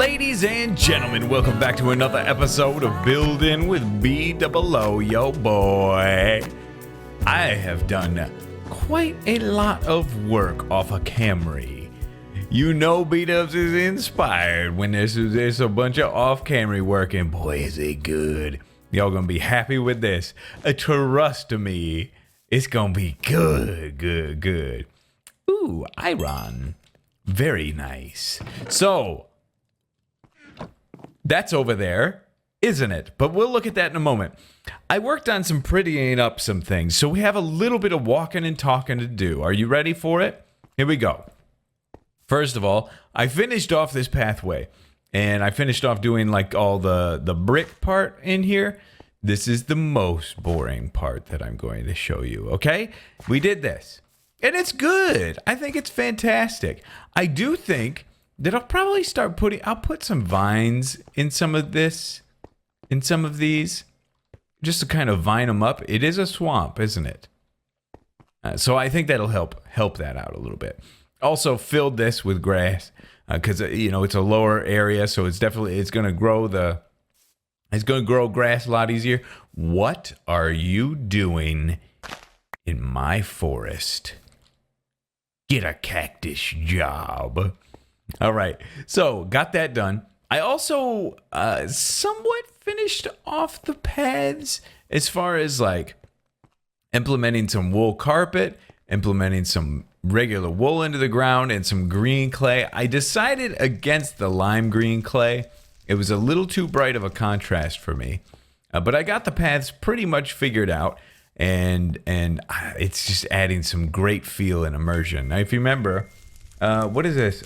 Ladies and gentlemen, welcome back to another episode of Building with BdoubleO, yo boy. I have done quite a lot of work off a Camry. You know B-Dubs is inspired when there's a bunch of off-Camry work, and boy is it good. Y'all gonna be happy with this. Trust me, it's gonna be good. Ooh, iron. Very nice. So, that's over there, isn't it? But we'll look at that in a moment. I worked on some prettying up some things, so we have a little bit of walking and talking to do. Are you ready for it? Here we go. First of all, I finished off this pathway, and I finished off doing like all the brick part in here. This is the most boring part that I'm going to show you, okay? We did this, and it's good. I think it's fantastic. I do think that I'll probably start I'll put some vines in some of these, just to kind of vine them up. It is a swamp, isn't it? So I think that'll help that out a little bit. Also filled this with grass, because you know it's a lower area, so it's going to grow grass a lot easier. What are you doing in my forest? Get a cactus job. All right, so got that done. I also somewhat finished off the paths as far as like implementing some wool carpet, implementing some regular wool into the ground, and some green clay. I decided against the lime green clay. It was a little too bright of a contrast for me, but I got the paths pretty much figured out, and it's just adding some great feel and immersion. Now, if you remember, what is this?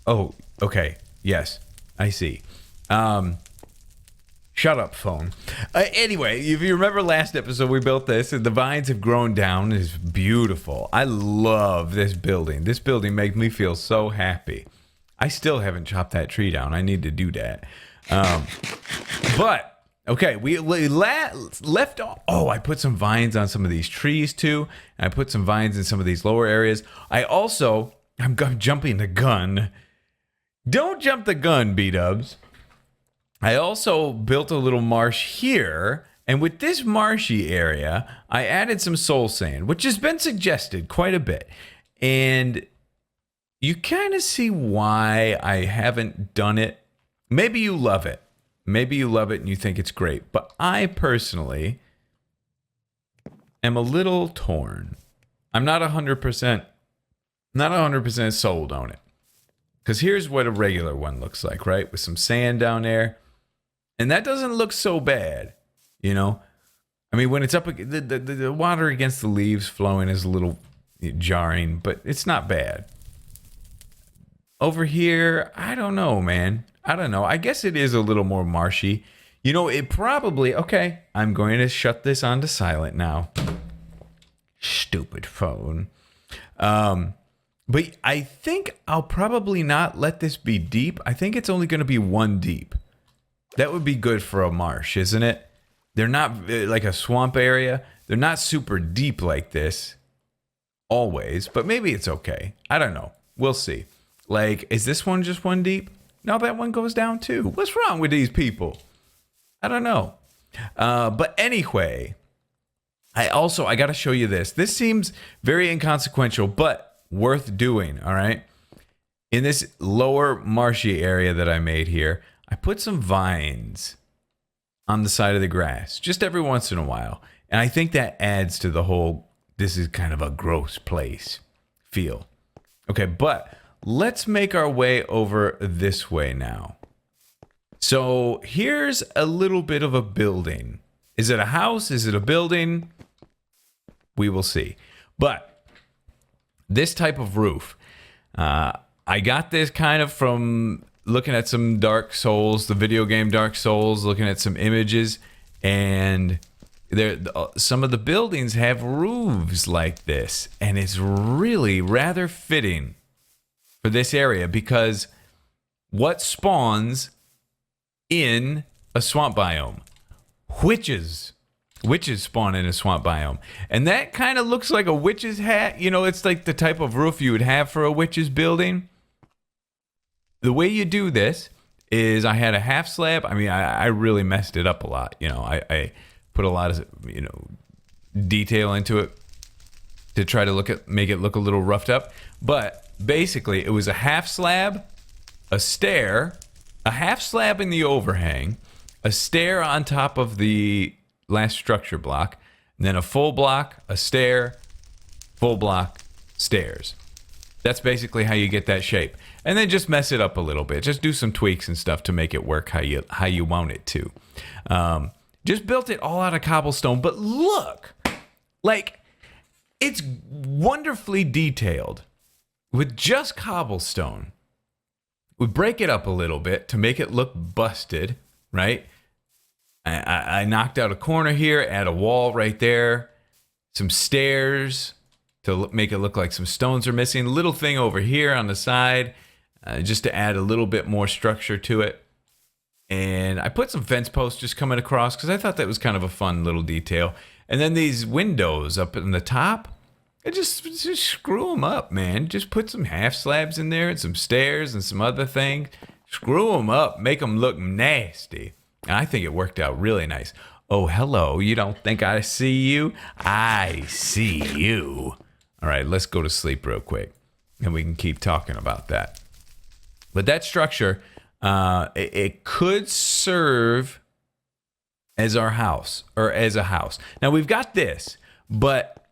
Oh, okay. Yes, I see. Shut up, phone. Anyway, if you remember last episode, we built this, and the vines have grown down. It's beautiful. I love this building. This building makes me feel so happy. I still haven't chopped that tree down. I need to do that. But, okay, we left off. Oh, I put some vines on some of these trees, too. And I put some vines in some of these lower areas. I'm jumping the gun. Don't jump the gun, B-Dubs. I also built a little marsh here, and with this marshy area, I added some soul sand, which has been suggested quite a bit. And you kind of see why I haven't done it. Maybe you love it. Maybe you love it and you think it's great. But I personally am a little torn. I'm not 100% sold on it. Because here's what a regular one looks like, right? With some sand down there. And that doesn't look so bad, you know? I mean, when it's up, the water against the leaves flowing is a little jarring, but it's not bad. Over here, I don't know, man. I don't know. I guess it is a little more marshy. You know, it probably... Okay, I'm going to shut this on to silent now. Stupid phone. But I think I'll probably not let this be deep. I think it's only going to be one deep. That would be good for a marsh, isn't it? They're not like a swamp area. They're not super deep like this. Always. But maybe it's okay. I don't know. We'll see. Like, is this one just one deep? No, that one goes down too. What's wrong with these people? I don't know. But anyway, I got to show you this. This seems very inconsequential, but worth doing, all right? In this lower marshy area that I made here, I put some vines on the side of the grass, just every once in a while. And I think that adds to the whole, this is kind of a gross place feel. Okay, but let's make our way over this way now. So here's a little bit of a building. Is it a house? Is it a building? We will see. But this type of roof, I got this kind of from looking at some Dark Souls, the video game Dark Souls, looking at some images, and some of the buildings have roofs like this, and it's really rather fitting for this area because what spawns in a swamp biome? Witches. Witches spawn in a swamp biome. And that kind of looks like a witch's hat. You know, it's like the type of roof you would have for a witch's building. the way you do this is I had a half slab. I mean, I really messed it up a lot. You know, I put a lot of, you know, detail into it to try to make it look a little roughed up. But basically, it was a half slab, a stair, a half slab in the overhang, a stair on top of the last structure block, and then a full block, a stair, full block, stairs. That's basically how you get that shape. And then just mess it up a little bit. Just do some tweaks and stuff to make it work how you want it to. Just built it all out of cobblestone. But look, like, it's wonderfully detailed with just cobblestone. We break it up a little bit to make it look busted, right? I knocked out a corner here, add a wall right there, some stairs to make it look like some stones are missing. A little thing over here on the side, just to add a little bit more structure to it. And I put some fence posts just coming across because I thought that was kind of a fun little detail. And then these windows up in the top, I just screw them up, man. Just put some half slabs in there and some stairs and some other things. Screw them up, make them look nasty. And I think it worked out really nice. Oh, hello. You don't think I see you? I see you. All right, let's go to sleep real quick, and we can keep talking about that. But that structure, it could serve as our house, or as a house. Now, we've got this, but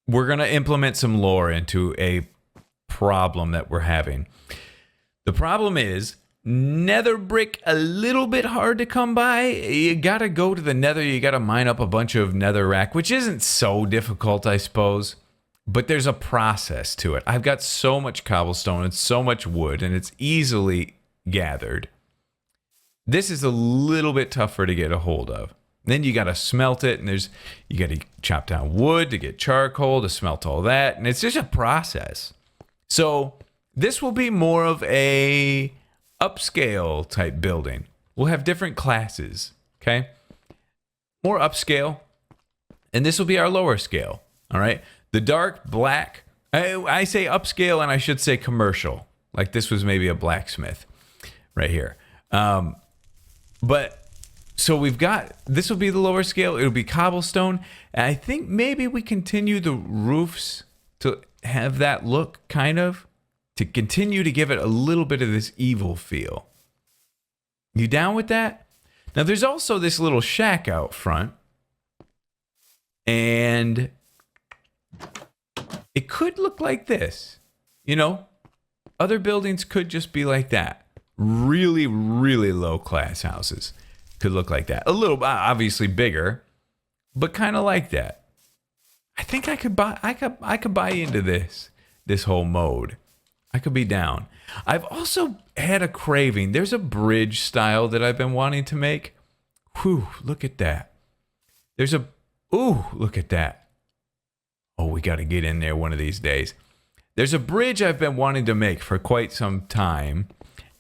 we're going to implement some lore into a problem that we're having. The problem is nether brick a little bit hard to come by. You got to go to the nether. You got to mine up a bunch of netherrack, which isn't so difficult, I suppose. But there's a process to it. I've got so much cobblestone and so much wood, and it's easily gathered. This is a little bit tougher to get a hold of. Then you got to smelt it, and you got to chop down wood to get charcoal to smelt all that, and it's just a process. So this will be more of a upscale type building. We'll have different classes, okay? More upscale, and this will be our lower scale, all right? The dark black, I say upscale, and I should say commercial. Like this was maybe a blacksmith right here. But so we've got, this will be the lower scale. It'll be cobblestone. And I think maybe we continue the roofs to have that look, kind of, to continue to give it a little bit of this evil feel. You down with that? Now, there's also this little shack out front. And it could look like this. You know, other buildings could just be like that. Really, really low class houses could look like that. A little, obviously bigger, but kind of like that. I think I could buy into this whole mode. I could be down. I've also had a craving. There's a bridge style that I've been wanting to make. Whew, look at that. Look at that. Oh, we got to get in there one of these days. There's a bridge I've been wanting to make for quite some time,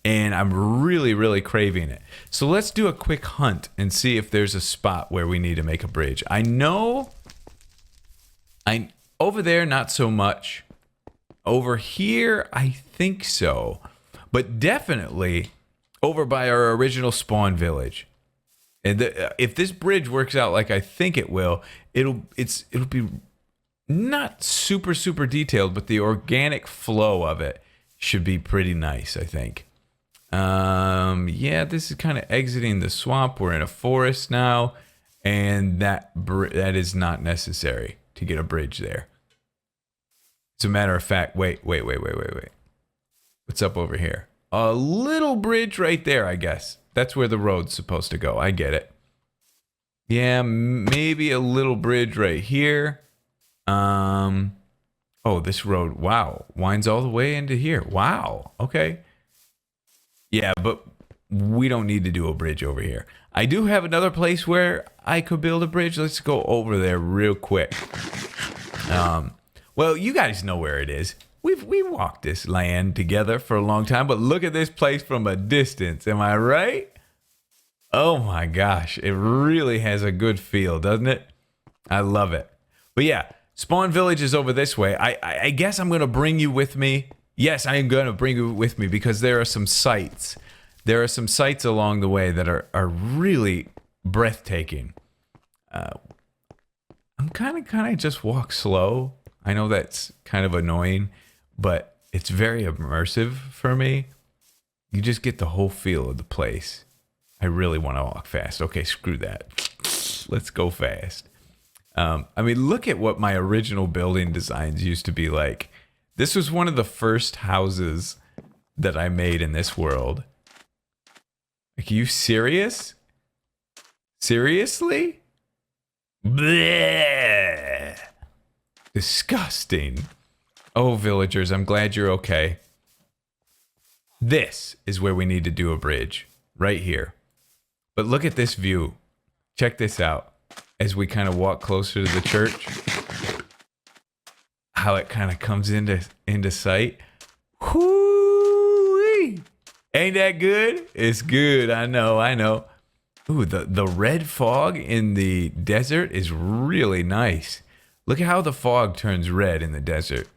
and I'm really, really craving it. So let's do a quick hunt and see if there's a spot where we need to make a bridge. I know over there, not so much. Over here, I think so. But definitely over by our original spawn village. And if this bridge works out like I think it will, it'll be not super, super detailed, but the organic flow of it should be pretty nice, I think. Yeah, this is kind of exiting the swamp. We're in a forest now, and that is not necessary to get a bridge there. As a matter of fact, wait. What's up over here? A little bridge right there, I guess. That's where the road's supposed to go. I get it. Yeah, maybe a little bridge right here. Oh, this road, wow, winds all the way into here. Wow, okay. Yeah, but we don't need to do a bridge over here. I do have another place where I could build a bridge. Let's go over there real quick. Well, you guys know where it is. We walked this land together for a long time, but look at this place from a distance. Am I right? Oh my gosh, it really has a good feel, doesn't it? I love it. But yeah, Spawn Village is over this way. I guess I'm going to bring you with me Yes, I am going to bring you with me because there are some sights. There are some sights along the way that are really breathtaking. I'm kind of just walk slow. I know that's kind of annoying, but it's very immersive for me. You just get the whole feel of the place. I really want to walk fast. Okay, screw that. Let's go fast. I mean, look at what my original building designs used to be like. This was one of the first houses that I made in this world. Like, are you serious? Seriously? Bleh. Disgusting. Oh, villagers, I'm glad you're okay. This is where we need to do a bridge. Right here. But look at this view. Check this out. As we kind of walk closer to the church. How it kind of comes into sight. Whoo-wee. Ain't that good? It's good. I know. Ooh, the red fog in the desert is really nice. Look at how the fog turns red in the desert.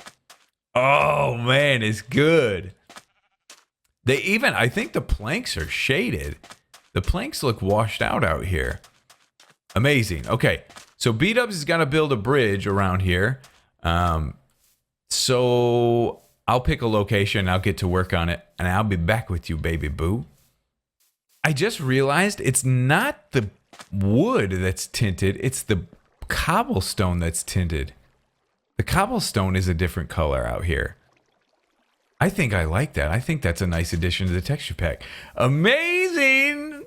Oh, man, it's good. I think the planks are shaded. The planks look washed out here. Amazing. Okay, so B-Dubs is going to build a bridge around here. So I'll pick a location. I'll get to work on it. And I'll be back with you, baby boo. I just realized it's not the wood that's tinted. It's the cobblestone that's tinted. The cobblestone is a different color out here. I think I like that. I think that's a nice addition to the texture pack. Amazing!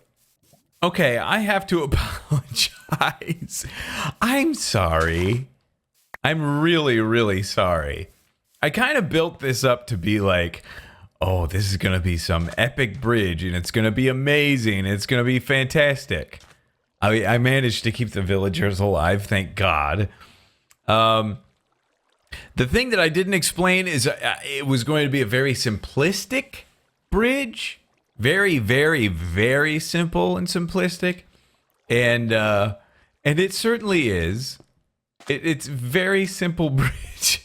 Okay, I have to apologize. I'm sorry. I'm really, really sorry. I kind of built this up to be like, oh, this is going to be some epic bridge, and it's going to be amazing. It's going to be fantastic. I managed to keep the villagers alive, thank God. The thing that I didn't explain is it was going to be a very simplistic bridge. Very, very, very simple and simplistic. And it certainly is. It's very simple bridge.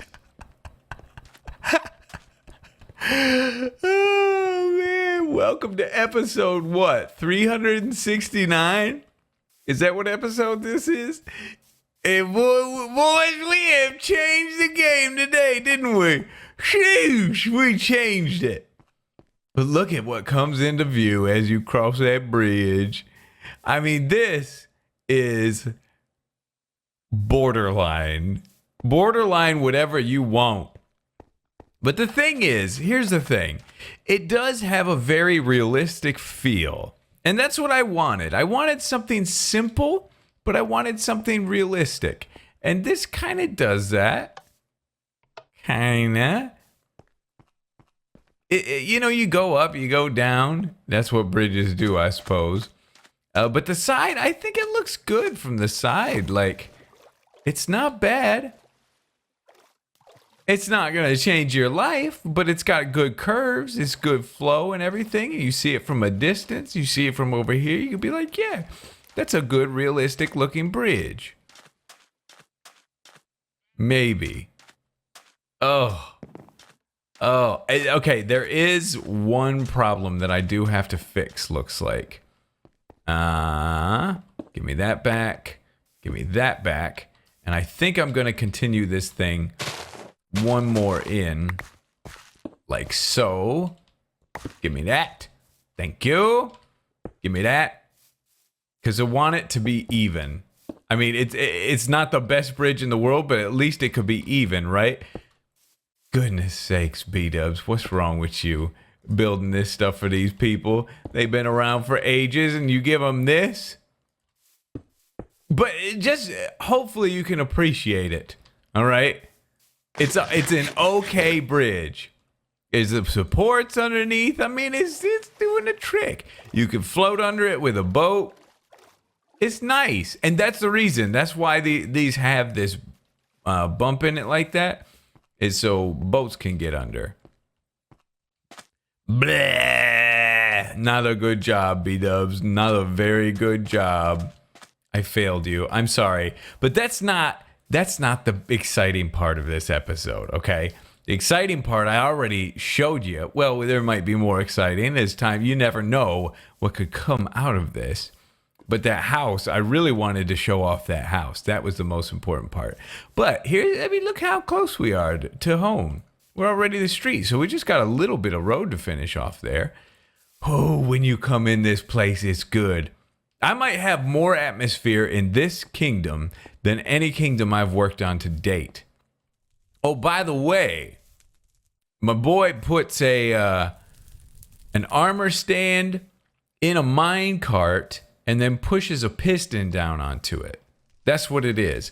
Oh, man. Welcome to episode, what, 369? Is that what episode this is? And boys, we have changed the game today, didn't we? Sheesh, we changed it. But look at what comes into view as you cross that bridge. I mean, this is borderline whatever you want. But the thing is, here's the thing. It does have a very realistic feel. And that's what I wanted. I wanted something simple, but I wanted something realistic. And this kind of does that. Kinda. You know, you go up, you go down. That's what bridges do, I suppose. But the side, I think it looks good from the side. Like, it's not bad. It's not going to change your life, but it's got good curves. It's good flow and everything. You see it from a distance. You see it from over here. You can be like, yeah, that's a good, realistic looking bridge. Maybe. Oh, okay. There is one problem that I do have to fix, looks like. Give me that back. Give me that back. And I think I'm going to continue this thing one more in, like so. Give me that. Thank you. Give me that. Because I want it to be even. I mean, it's not the best bridge in the world, but at least it could be even, right? Goodness sakes, B-Dubs, what's wrong with you? Building this stuff for these people. They've been around for ages, and you give them this? But just, hopefully you can appreciate it, all right? It's an okay bridge. Is the supports underneath? I mean, it's doing the trick. You can float under it with a boat. It's nice, and that's the reason. That's why these have this bump in it like that. Is so boats can get under. Bleh. Not a good job, B-Dubs. Not a very good job. I failed you. I'm sorry, but that's not the exciting part of this episode, okay? The exciting part I already showed you. Well, there might be more exciting as time. You never know what could come out of this. But that house, I really wanted to show off that house. That was the most important part. But here, I mean, look how close we are to home. We're already the street, so we just got a little bit of road to finish off there. Oh, when you come in this place, it's good. I might have more atmosphere in this kingdom than any kingdom I've worked on to date. Oh, by the way, my boy puts an armor stand in a mine cart and then pushes a piston down onto it. That's what it is.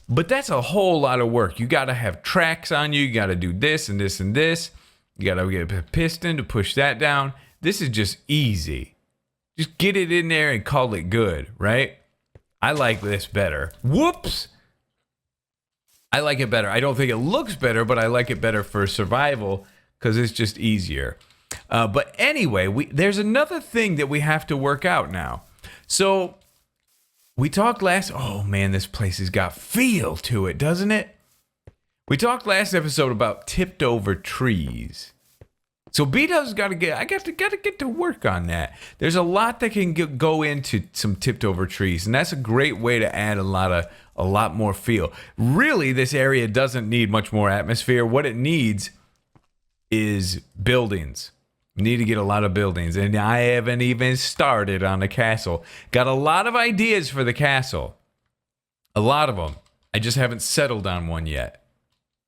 But that's a whole lot of work. You got to have tracks on you. You got to do this and this and this. You got to get a piston to push that down. This is just easy. Just get it in there and call it good, right? I like this better. Whoops. I like it better. I don't think it looks better, but I like it better for survival because it's just easier. But anyway, there's another thing that we have to work out now. So we talked oh man, this place has got feel to it, doesn't it? We talked last episode about tipped over trees. So BdoubleO's got to get to work on that. There's a lot that can go into some tipped over trees, and that's a great way to add a lot more feel. Really, this area doesn't need much more atmosphere. What it needs is buildings. We need to get a lot of buildings, and I haven't even started on the castle. Got a lot of ideas for the castle. A lot of them. I just haven't settled on one yet.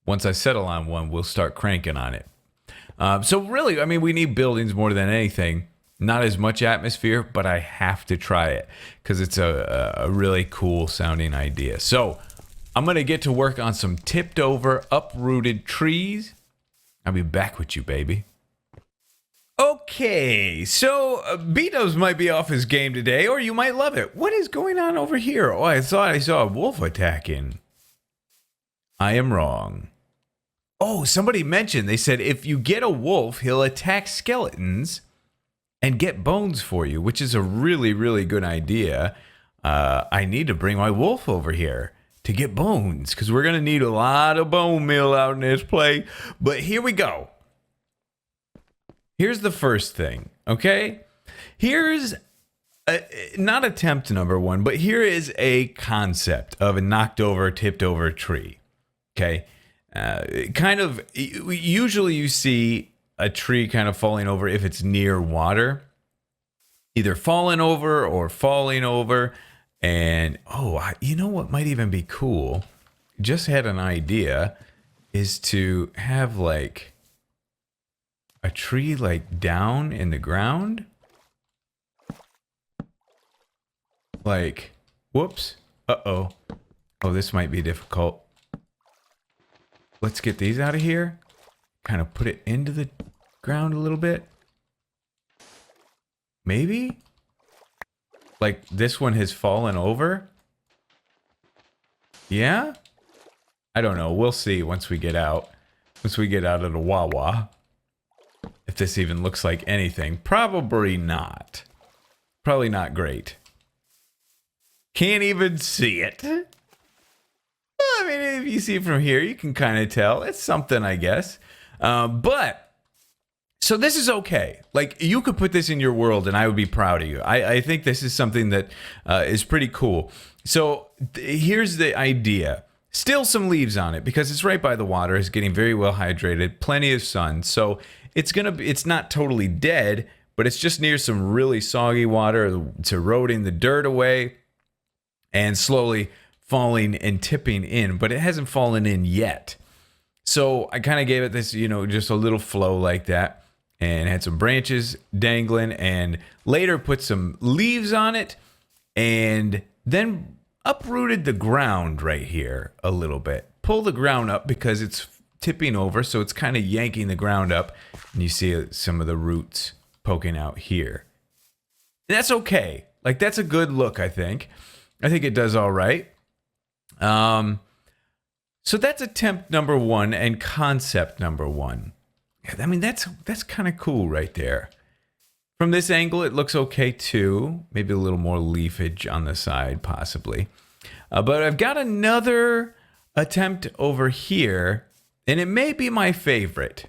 Once I settle on one, we'll start cranking on it. So really, I mean, we need buildings more than anything. Not as much atmosphere, but I have to try it because it's a really cool sounding idea. So I'm going to get to work on some tipped over, uprooted trees. I'll be back with you, baby. Okay, so BdoubleO might be off his game today, or you might love it. What is going on over here? Oh, I thought I saw a wolf attacking. I am wrong. Oh, somebody mentioned, they said if you get a wolf, he'll attack skeletons and get bones for you, which is a really, really good idea. I need to bring my wolf over here to get bones, because we're going to need a lot of bone meal out in this place. But here we go. Here's the first thing, okay? Here's not attempt number one, but here is a concept of a knocked over, tipped over tree, okay? Usually you see a tree kind of falling over if it's near water, either falling over or falling over. And, you know what might even be cool? Just had an idea, is to have like a tree like down in the ground. Like, whoops. Uh-oh. Oh, this might be difficult. Let's get these out of here. Kind of put it into the ground a little bit. Maybe? Like this one has fallen over? Yeah? I don't know. We'll see once we get out. Once we get out of the Wawa. If this even looks like anything. Probably not. Probably not great. Can't even see it. I mean, if you see it from here, you can kind of tell. It's something, I guess. So this is okay. Like, you could put this in your world and I would be proud of you. I think this is something that is pretty cool. So here's the idea. Still some leaves on it because it's right by the water. It's getting very well hydrated. Plenty of sun. So it's not totally dead, but it's just near some really soggy water. It's eroding the dirt away and slowly falling and tipping in, but it hasn't fallen in yet. So I kind of gave it this, just a little flow like that, and had some branches dangling, and later put some leaves on it, and then uprooted the ground right here a little bit. Pull the ground up because it's tipping over, so it's kind of yanking the ground up, and you see some of the roots poking out here. And that's okay. Like, that's a good look, I think. I think it does all right. So that's attempt number one and concept number one. I mean, that's kind of cool right there. From this angle, it looks okay too. Maybe a little more leafage on the side, possibly. But I've got another attempt over here And it may be my favorite.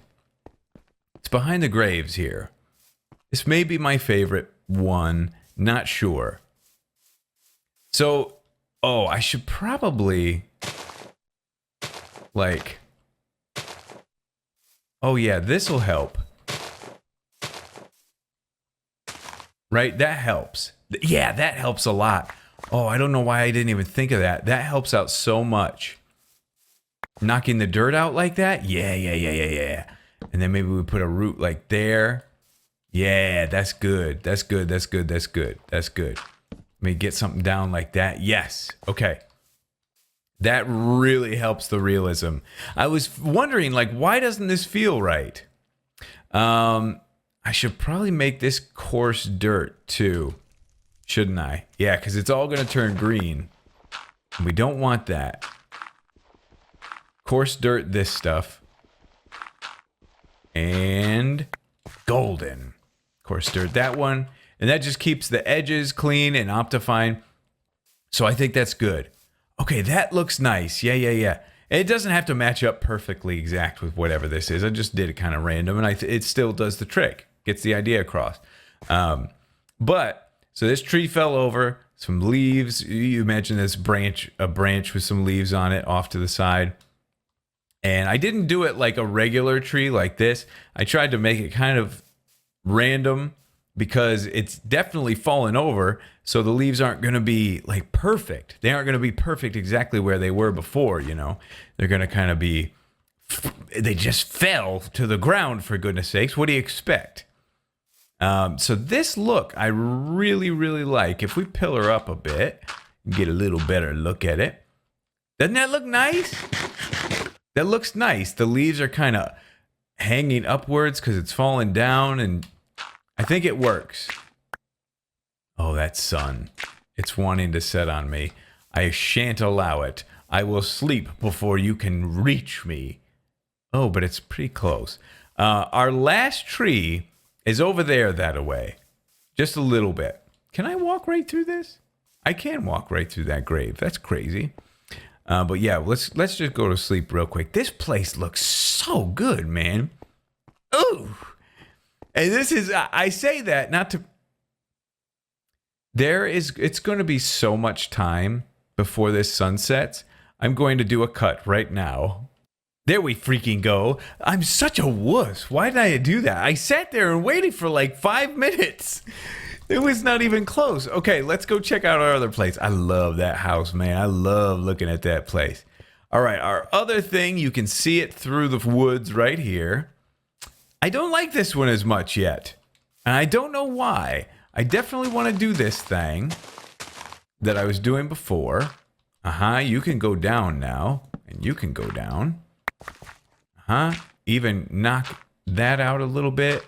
It's behind the graves here. This may be my favorite one. Not sure. So, oh, I should probably, like, oh yeah, this will help. Right? That helps. Yeah, that helps a lot. Oh, I don't know why I didn't even think of that. That helps out so much. Knocking the dirt out like that? Yeah. And then maybe we put a root like there. Yeah, that's good. That's good. Let me get something down like that. Yes. Okay. That really helps the realism. I was wondering, like, why doesn't this feel right? I should probably make this coarse dirt too, shouldn't I? Yeah, because it's all going to turn green. We don't want that. Coarse dirt, this stuff. And golden. Coarse dirt, that one. And that just keeps the edges clean and optifine. So I think that's good. Okay, that looks nice. Yeah. It doesn't have to match up perfectly exact with whatever this is. I just did it kind of random, and it still does the trick. Gets the idea across. But, so this tree fell over. Some leaves. You mentioned this branch, a branch with some leaves on it off to the side. And I didn't do it like a regular tree like this. I tried to make it kind of random because it's definitely fallen over. So the leaves aren't going to be like perfect. They aren't going to be perfect exactly where they were before, you know. They're going to kind of be, they just fell to the ground, for goodness sakes. What do you expect? So this look, I really like. If we pillar up a bit, get a little better look at it. Doesn't that look nice? That looks nice. The leaves are kind of hanging upwards because it's falling down, and I think it works. Oh, that sun. It's wanting to set on me. I shan't allow it. I will sleep before you can reach me. Oh, but it's pretty close. Our last tree is over there that way. Just a little bit. Can I walk right through this? I can walk right through that grave. That's crazy. But yeah, let's just go to sleep real quick. This place looks so good, man. Ooh. And this is, I say that not to, it's going to be so much time before this sun sets. I'm going to do a cut right now. There we freaking go. I'm such a wuss. Why did I do that? I sat there and waited for like 5 minutes. It was not even close. Okay, let's go check out our other place. I love that house, man. I love looking at that place. All right, our other thing, you can see it through the woods right here. I don't like this one as much yet. And I don't know why. I definitely want to do this thing that I was doing before. You can go down now. And you can go down. Even knock that out a little bit.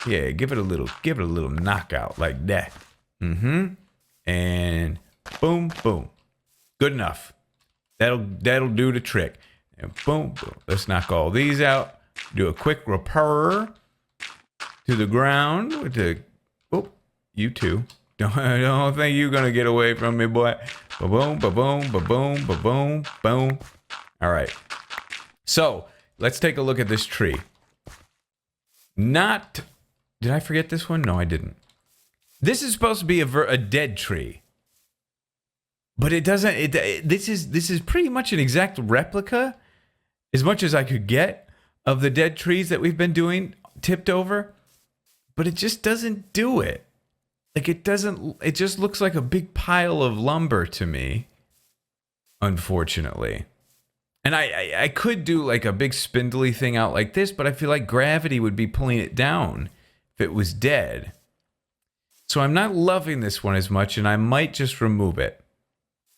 Yeah, give it a little knockout like that. And boom, boom. Good enough. That'll do the trick. And boom, boom. Let's knock all these out. Do a quick repair to the ground with the. Oh, you too. Don't think you're gonna get away from me, boy. Ba-boom, ba-boom, ba-boom, ba-boom, boom. All right. So let's take a look at this tree. Did I forget this one? No, I didn't. This is supposed to be a dead tree. But it doesn't, this is pretty much an exact replica, as much as I could get, of the dead trees that we've been doing, tipped over. But it just doesn't do it. Like it just looks like a big pile of lumber to me, unfortunately. And I could do like a big spindly thing out like this, but I feel like gravity would be pulling it down if it was dead. So I'm not loving this one as much, and I might just remove it.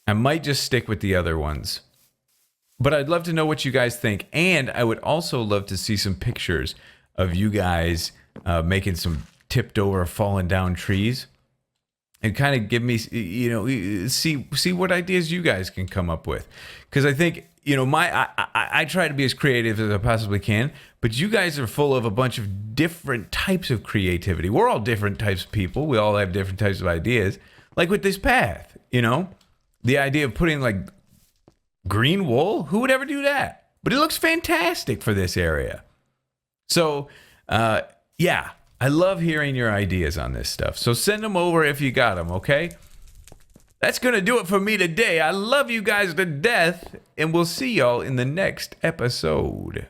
I might just stick with the other ones. But I'd love to know what you guys think, and I would also love to see some pictures of you guys making some tipped over, fallen down trees, and kind of give me, see what ideas you guys can come up with. Because I think, I try to be as creative as I possibly can, but you guys are full of a bunch of different types of creativity. We're all different types of people. We all have different types of ideas. Like with this path, the idea of putting like green wool, who would ever do that? but it looks fantastic for this area. So, yeah, I love hearing your ideas on this stuff. So send them over if you got them, okay? That's going to do it for me today. I love you guys to death, and we'll see y'all in the next episode.